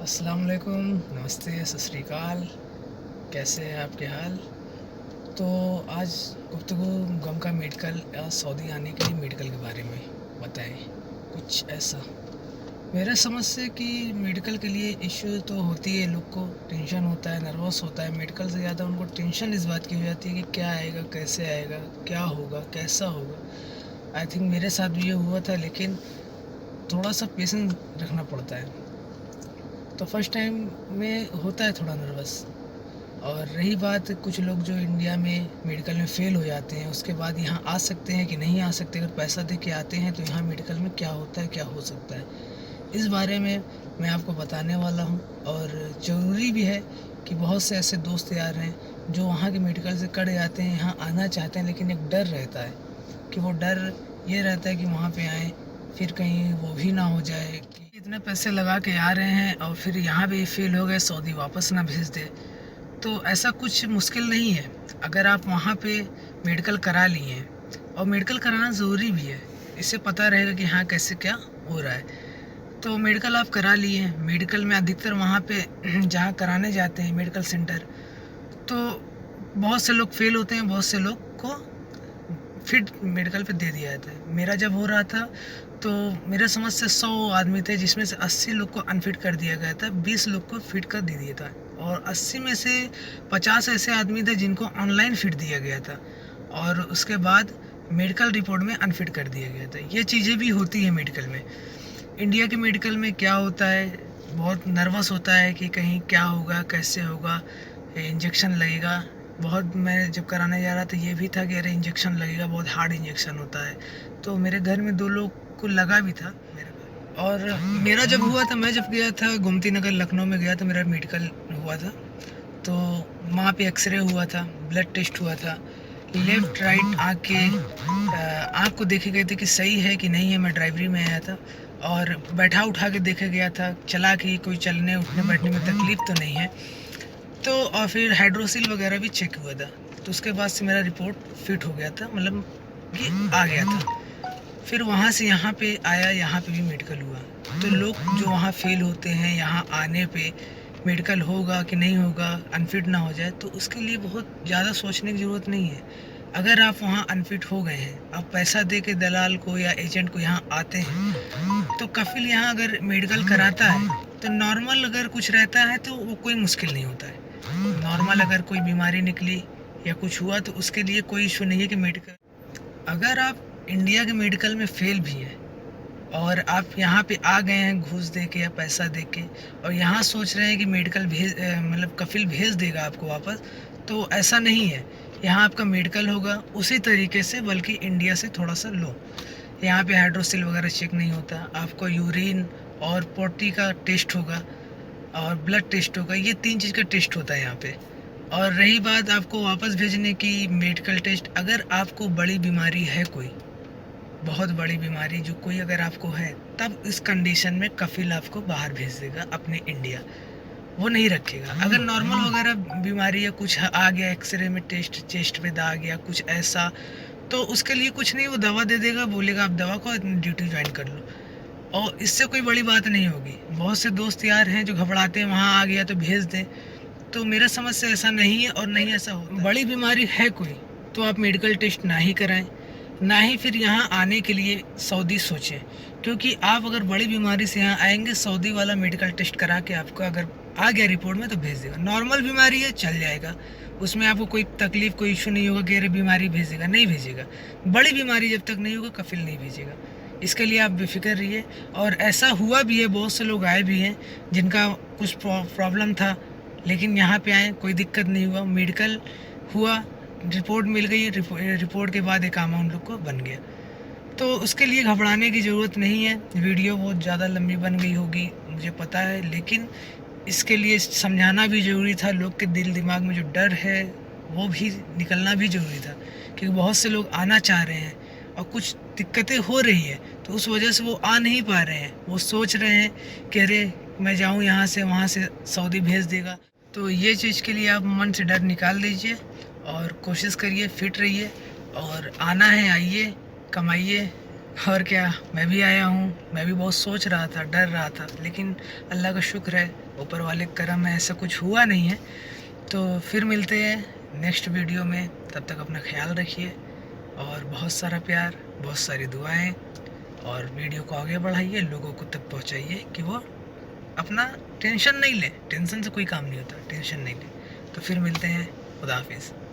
अस्सलाम वालेकुम, नमस्ते, सत श्री अकाल। कैसे हैं आपके हाल? तो आज गुफ्तगू गम का मेडिकल या सऊदी आने के लिए मेडिकल के बारे में बताएं कुछ ऐसा। मेरा समझ से कि मेडिकल के लिए इश्यू तो होती है, लोग को टेंशन होता है, नर्वस होता है। मेडिकल से ज़्यादा उनको टेंशन इस बात की हो जाती है कि क्या आएगा, कैसे आएगा, क्या होगा, कैसा होगा। आई थिंक मेरे साथ भी ये हुआ था, लेकिन थोड़ा सा पेशेंस रखना पड़ता है। तो फर्स्ट टाइम में होता है थोड़ा नर्वस। और रही बात कुछ लोग जो इंडिया में मेडिकल में फ़ेल हो जाते हैं, उसके बाद यहाँ आ सकते हैं कि नहीं आ सकते। अगर पैसा दे के आते हैं तो यहाँ मेडिकल में क्या होता है, क्या हो सकता है, इस बारे में मैं आपको बताने वाला हूँ। और ज़रूरी भी है कि बहुत से ऐसे दोस्त यार हैं जो वहाँ के मेडिकल से कट जाते हैं, यहाँ आना चाहते हैं, लेकिन एक डर रहता है कि वो डर ये रहता है कि वहाँ पे आएँ फिर कहीं वो भी ना हो जाए कि इतने पैसे लगा के आ रहे हैं और फिर यहाँ भी फेल हो गए, सऊदी वापस ना भेज दे। तो ऐसा कुछ मुश्किल नहीं है अगर आप वहाँ पे मेडिकल करा लिए हैं। और मेडिकल कराना ज़रूरी भी है, इससे पता रहेगा कि हाँ कैसे क्या हो रहा है। तो मेडिकल आप करा लिए हैं। मेडिकल में अधिकतर वहाँ पे जहाँ कराने जाते हैं मेडिकल सेंटर, तो बहुत से लोग फेल होते हैं, बहुत से लोग को फिट मेडिकल पे दे दिया जाता है। मेरा जब हो रहा था तो मेरे समझ से 100 आदमी थे, जिसमें से 80 लोग को अनफिट कर दिया गया था, 20 लोग को फिट कर दे दिया था, और 80 में से 50 ऐसे आदमी थे जिनको ऑनलाइन फिट दिया गया था, और उसके बाद मेडिकल रिपोर्ट में अनफिट कर दिया गया था। ये चीज़ें भी होती हैं मेडिकल में। इंडिया के मेडिकल में क्या होता है, बहुत नर्वस होता है कि कहीं क्या होगा, कैसे होगा, इंजेक्शन लगेगा। बहुत मैं जब कराने जा रहा था ये भी था कि अरे इंजेक्शन लगेगा, बहुत हार्ड इंजेक्शन होता है। तो मेरे घर में 2 लोग को लगा भी था मेरे घर। और मेरा जब हुआ था, मैं जब गया था गोमती नगर लखनऊ में गया था, मेरा मेडिकल हुआ था। तो वहाँ पे एक्सरे हुआ था, ब्लड टेस्ट हुआ था, लेफ़्ट राइट आँख को देखे गए थे कि सही है कि नहीं है। मैं ड्राइवरी में आया था और बैठा उठा के देखा गया था, चला कि कोई चलने उठने बैठने में तकलीफ़ तो नहीं है। तो और फिर हाइड्रोसिल वगैरह भी चेक हुआ था, तो उसके बाद से मेरा रिपोर्ट फिट हो गया था, मतलब कि आ गया था। फिर वहाँ से यहाँ पे आया, यहाँ पे भी मेडिकल हुआ। तो लोग जो वहाँ फेल होते हैं, यहाँ आने पे मेडिकल होगा कि नहीं होगा, अनफिट ना हो जाए, तो उसके लिए बहुत ज़्यादा सोचने की ज़रूरत नहीं है। अगर आप वहाँ अनफिट हो गए हैं, आप पैसा दे के दलाल को या एजेंट को यहाँ आते हैं, तो कफिल यहाँ अगर मेडिकल कराता है तो नॉर्मल अगर कुछ रहता है तो वो कोई मुश्किल नहीं होता है। नॉर्मल अगर कोई बीमारी निकली या कुछ हुआ तो उसके लिए कोई इशू नहीं है कि मेडिकल। अगर आप इंडिया के मेडिकल में फेल भी हैं और आप यहाँ पे आ गए हैं घूस दे के या पैसा दे के, और यहाँ सोच रहे हैं कि मेडिकल मतलब कफिल भेज देगा आपको वापस, तो ऐसा नहीं है। यहाँ आपका मेडिकल होगा उसी तरीके से, बल्कि इंडिया से थोड़ा सा लो। यहाँ पे हाइड्रोसिल वगैरह चेक नहीं होता, आपको यूरिन और पोटी का टेस्ट होगा और ब्लड टेस्ट होगा, ये 3 चीज़ का टेस्ट होता है यहाँ पे। और रही बात आपको वापस भेजने की, मेडिकल टेस्ट, अगर आपको बड़ी बीमारी है, कोई बहुत बड़ी बीमारी जो कोई अगर आपको है, तब इस कंडीशन में कफिल आपको बाहर भेज देगा अपने इंडिया, वो नहीं रखेगा। अगर नॉर्मल वगैरह बीमारी या कुछ आ गया, एक्सरे में टेस्ट चेस्ट पे दाग गया कुछ ऐसा, तो उसके लिए कुछ नहीं, वो दवा दे देगा, बोलेगा आप दवा को ड्यूटी ज्वाइन कर लो, और इससे कोई बड़ी बात नहीं होगी। बहुत से दोस्त यार हैं जो घबराते हैं, वहाँ आ गया तो भेज दें, तो मेरा समझ से ऐसा नहीं है और नहीं ऐसा होता। बड़ी बीमारी है कोई तो आप मेडिकल टेस्ट ना ही कराएं, ना ही फिर यहाँ आने के लिए सऊदी सोचें, क्योंकि आप अगर बड़ी बीमारी से यहाँ आएंगे, सऊदी वाला मेडिकल टेस्ट करा के आपको अगर आ गया रिपोर्ट में तो भेज देगा। नॉर्मल बीमारी है चल जाएगा, उसमें आपको कोई तकलीफ़ कोई इशू नहीं होगा कि अरे बीमारी भेजेगा, नहीं भेजेगा। बड़ी बीमारी जब तक नहीं होगा कफिल नहीं भेजेगा, इसके लिए आप बेफिक्र रहिए। और ऐसा हुआ भी है, बहुत से लोग आए भी हैं जिनका कुछ प्रॉब्लम था, लेकिन यहाँ पे आए कोई दिक्कत नहीं हुआ, मेडिकल हुआ, रिपोर्ट मिल गई, रिपोर्ट के बाद एक काम उन लोग को बन गया। तो उसके लिए घबराने की ज़रूरत नहीं है। वीडियो बहुत ज़्यादा लंबी बन गई होगी मुझे पता है, लेकिन इसके लिए समझाना भी ज़रूरी था। लोग के दिल दिमाग में जो डर है वो भी निकलना भी ज़रूरी था, क्योंकि बहुत से लोग आना चाह रहे हैं और कुछ दिक्कतें हो रही है, तो उस वजह से वो आ नहीं पा रहे हैं। वो सोच रहे हैं कि अरे मैं जाऊँ यहाँ से, वहाँ से सऊदी भेज देगा। तो ये चीज़ के लिए आप मन से डर निकाल दीजिए और कोशिश करिए, फिट रहिए, और आना है आइए, कमाइए, और क्या, मैं भी आया हूँ। मैं भी बहुत सोच रहा था, डर रहा था, लेकिन अल्लाह का शुक्र है, ऊपर वाले के करम है, ऐसा कुछ हुआ नहीं है। तो फिर मिलते हैं नेक्स्ट वीडियो में। तब तक अपना ख्याल रखिए और बहुत सारा प्यार, बहुत सारी दुआएं, और वीडियो को आगे बढ़ाइए, लोगों को तक पहुंचाइए कि वो अपना टेंशन नहीं लें। टेंशन से कोई काम नहीं होता, टेंशन नहीं लें। तो फिर मिलते हैं। खुदा हाफिज़।